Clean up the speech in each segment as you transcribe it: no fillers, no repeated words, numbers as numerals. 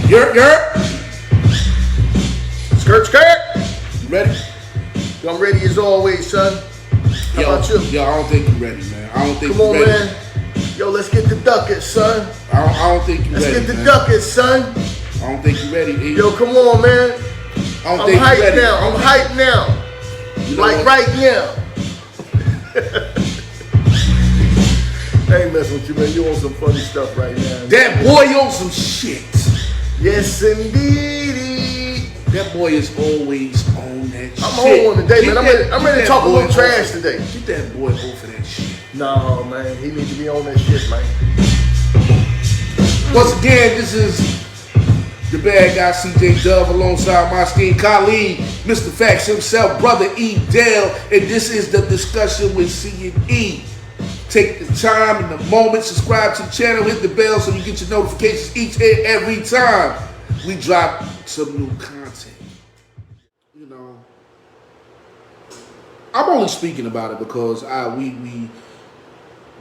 Yerp. Skirt, skirt. You ready? I'm ready as always, son. How about you? Yo, I don't think you ready, man. I don't think Come you on, ready. man. Yo, let's get the ducats, son. I don't think you ready. Let's get the man. ducats, son. I don't think you ready. E. Yo, come on, man. I'm hyped now. I'm hyped now. You know like what? right now. I ain't messing with you, man. You on some funny stuff right now. That boy on some shit. Yes, indeed. That boy is always on that shit. I'm on today, man. I'm ready to talk a little trash today. Get that boy off of that shit. No, man. He needs to be on that shit, man. Once again, this is the bad guy CJ Dub alongside my esteemed colleague, Mr. Facts himself, Brother E. Dale, and this is the discussion with C and E. Take the time and the moment, subscribe to the channel, hit the bell so you get your notifications each and every time we drop some new content. You know, I'm only speaking about it because the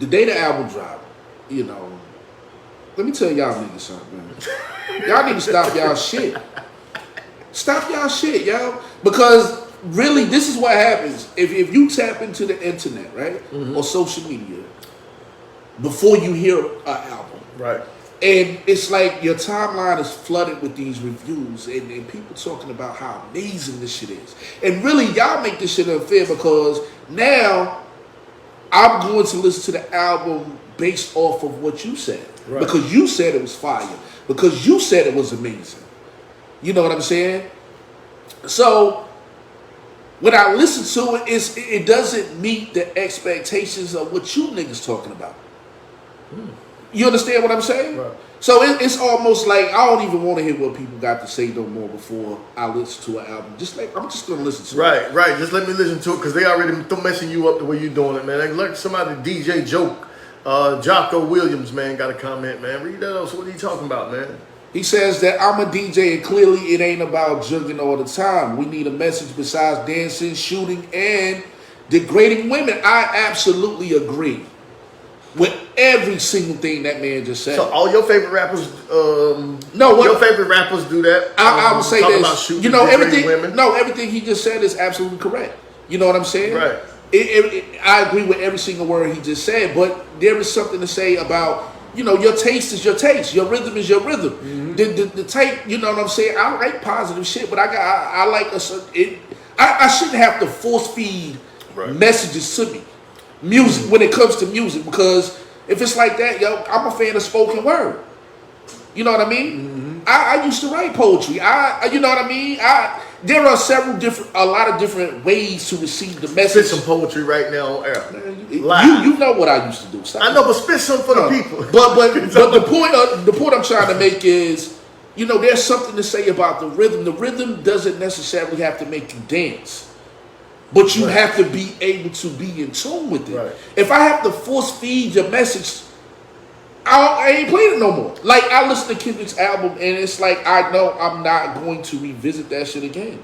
day the album dropped, you know, let me tell y'all niggas something, man. Y'all need to stop y'all shit. Stop y'all shit, y'all. Because really, this is what happens. If you tap into the internet, right? Or social media, before you hear an album. Right. And it's like your timeline is flooded with these reviews and people talking about how amazing this shit is. And really, y'all make this shit unfair because now I'm going to listen to the album based off of what you said. Right. Because you said it was fire. Because you said it was amazing. You know what I'm saying? So when I listen to it, it doesn't meet the expectations of what you niggas talking about. You understand what I'm saying? Right. So it's almost like I don't even want to hear what people got to say no more before I listen to an album. I'm just gonna listen to it. Right. Just let me listen to it because they already messing you up the way you doing it, man. Like somebody DJ Joke, Jocko Williams, man, got a comment, man. Read that up. So what are you talking about, man? He says that I'm a DJ and clearly it ain't about jugging all the time. We need a message besides dancing, shooting, and degrading women. I absolutely agree with every single thing that man just said. So all your favorite rappers, your favorite rappers do that. I would say this. About shooting, you know everything. Women. No, everything he just said is absolutely correct. You know what I'm saying? Right. I agree with every single word he just said, but there is something to say about, you know, your taste is your taste. Your rhythm is your rhythm. Mm-hmm. The tape, you know what I'm saying? I like positive shit, but I like I shouldn't have to force feed messages to me. Music, when it comes to music, because if it's like that, yo, I'm a fan of spoken word. You know what I mean? Mm-hmm. I used to write poetry. You know what I mean? There are a lot of different ways to receive the message. Spit some poetry right now on air. You know what I used to do. Stop. I know, but spit some for the people. But the point I'm trying to make is, you know, there's something to say about the rhythm. The rhythm doesn't necessarily have to make you dance. But you have to be able to be in tune with it. Right. If I have to force feed your message, I ain't playing it no more. Like, I listen to Kendrick's album, and it's like, I know I'm not going to revisit that shit again.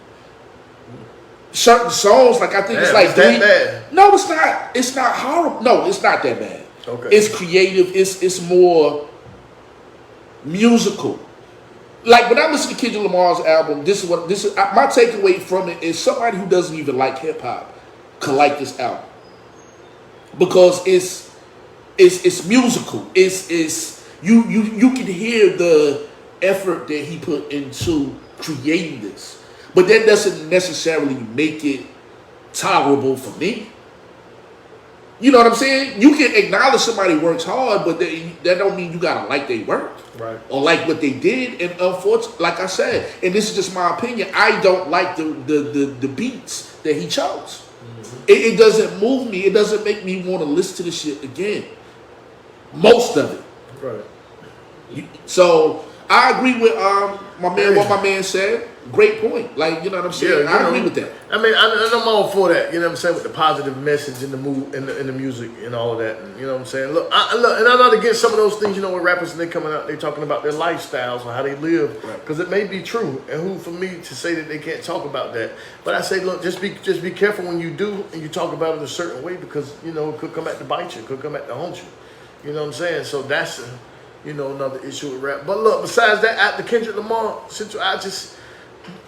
Certain songs, like, I think it's like that bad. No, it's not. It's not horrible. No, it's not that bad. Okay. It's creative. It's more musical. Like, when I listen to Kendrick Lamar's album, my takeaway from it is somebody who doesn't even like hip hop could like this album because it's musical. It's you can hear the effort that he put into creating this, but that doesn't necessarily make it tolerable for me. You know what I'm saying? You can acknowledge somebody works hard, but that don't mean you gotta like their work, right? Or like what they did. And unfortunately, like I said, and this is just my opinion, I don't like the beats that he chose. Mm-hmm. It doesn't move me. It doesn't make me want to listen to the shit again. Most of it, right? So I agree with my man. What my man said. Great point. Like, you know what I'm saying? I agree with that. I mean, I'm all for that. You know what I'm saying? With the positive message in the mood, in the music, and all of that. And, you know what I'm saying? Look, and I'm not against some of those things. You know, when rappers and they coming out, they talking about their lifestyles or how they live, because it may be true. And who for me to say that they can't talk about that? But I say, look, just be careful when you do and you talk about it a certain way, because you know it could come back to bite you, it could come back to haunt you. You know what I'm saying? So that's you know, another issue with rap. But look, besides that, the Kendrick Lamar situation,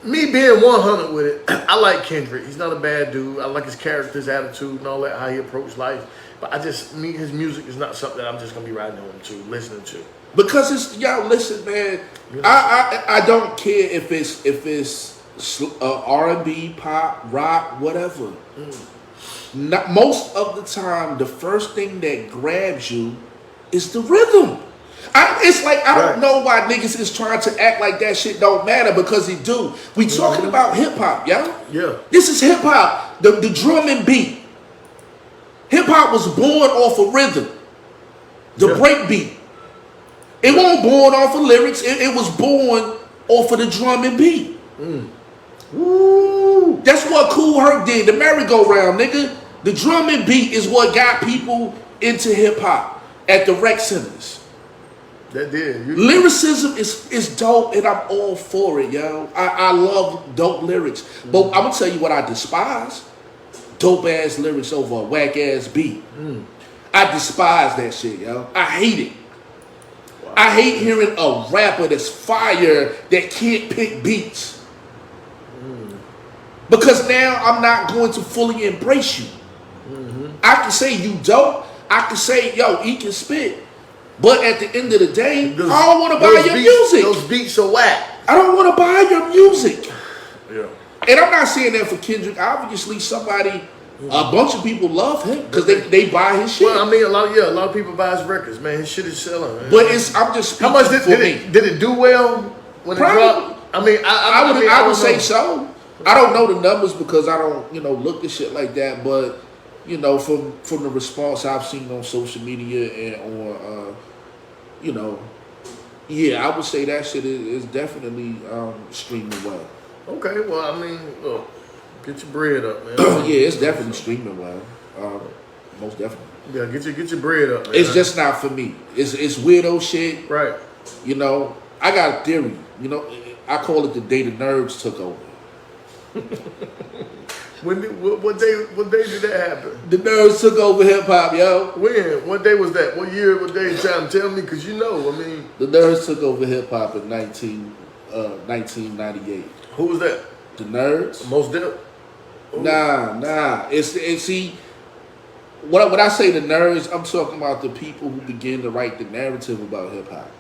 me being 100 with it, I like Kendrick. He's not a bad dude. I like his character, his attitude, and all that, how he approached life. But his music is not something that I'm just gonna be riding home to, listening to. Because it's, y'all listen, man. I don't care if it's R&B, pop, rock, whatever. Not, most of the time, the first thing that grabs you is the rhythm. It's like I don't know why niggas is trying to act like that shit don't matter, because it do. We talking about hip hop, yo. Yeah. This is hip hop. The drum and beat. Hip hop was born off of rhythm. The break beat. It wasn't born off of lyrics. It was born off of the drum and beat. Woo. That's what Kool Herc did. The merry-go-round, nigga. The drum and beat is what got people into hip hop at the rec centers. That did. Lyricism is dope, and I'm all for it, yo. I love dope lyrics. But I'm gonna tell you what I despise. Dope ass lyrics over a whack ass beat. I despise that shit, yo. I hate it. Wow. I hate hearing a rapper that's fire that can't pick beats. Because now I'm not going to fully embrace you. I can say you dope. I can say, yo, he can spit. But at the end of the day, I don't want to buy your music. Those beats are whack. I don't want to buy your music. Yeah. And I'm not saying that for Kendrick. Obviously, a bunch of people love him because they buy his shit. Well, I mean, a lot of people buy his records, man. His shit is selling, man. But I'm just how much did it do well when Probably. it dropped? I mean, I would say so. I don't know the numbers because I don't, look at shit like that. But from the response I've seen on social media and on, yeah, I would say that shit is definitely streaming well. Okay, well, I mean, look, get your bread up, man. Yeah, it's definitely streaming well. Most definitely. Yeah, get your bread up, man. It's just not for me. It's weirdo shit. Right. I got a theory. I call it the day the nerds took over. What day did that happen? The nerds took over hip hop, yo. When? What day was that? What year? What day? Trying to tell me, because the nerds took over hip hop in 1998. Who was that? The nerds. Most Def? Nah. It's see. When I say the nerds, I'm talking about the people who began to write the narrative about hip hop.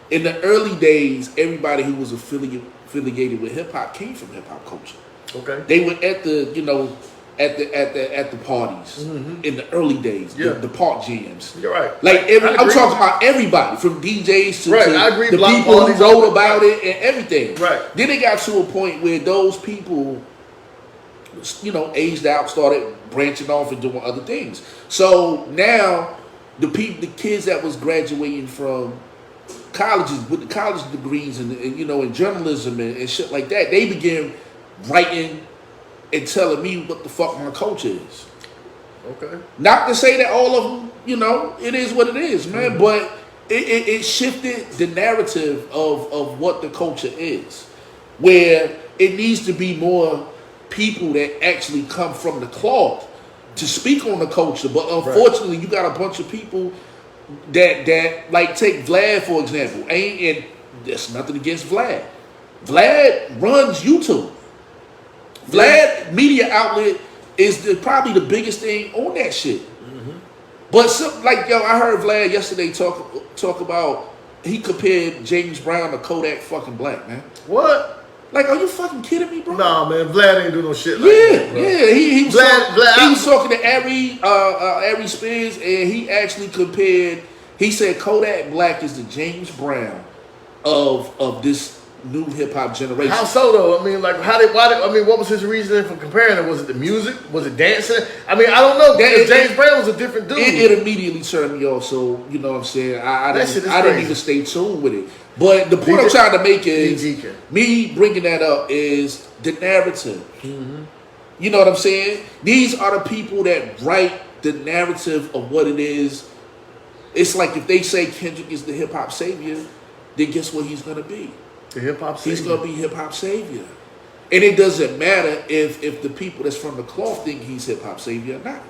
In the early days, everybody who was affiliated with hip hop came from hip hop culture. Okay. They were at the at the parties in the early days, the park jams. You're right. Like I'm talking about everybody from DJs to, I agree. the people who wrote about it and everything. Right. Then it got to a point where those people, aged out, started branching off and doing other things. So now the kids that was graduating from colleges with the college degrees and in journalism and shit like that, they began writing and telling me what the fuck my culture is. Okay. Not to say that all of them, it is what it is, man, but it shifted the narrative of what the culture is, where it needs to be more people that actually come from the cloth to speak on the culture. But unfortunately, you got a bunch of people that like, take Vlad for example. And there's nothing against Vlad. Vlad runs YouTube. Vlad media outlet is probably the biggest thing on that shit. But I heard Vlad yesterday talk about, he compared James Brown to Kodak fucking Black, man. What? Like, are you fucking kidding me, bro? Nah, man, Vlad ain't do no shit like that, bro. Yeah. He was Vlad, talking to Ari Spears, and he actually compared. He said Kodak Black is the James Brown of this new hip hop generation. How so though? I mean, like, what was his reasoning for comparing it? Was it the music? Was it dancing? I mean, I don't know. James Brown was a different dude. It immediately turned me off. So you know what I'm saying. I didn't even stay tuned with it. But the point I'm trying to make is me bringing that up is the narrative. You know what I'm saying? These are the people that write the narrative of what it is. It's like if they say Kendrick is the hip hop savior, then guess what he's gonna be? The hip hop savior. He's gonna be hip hop savior. And it doesn't matter if the people that's from the cloth think he's hip hop savior or not.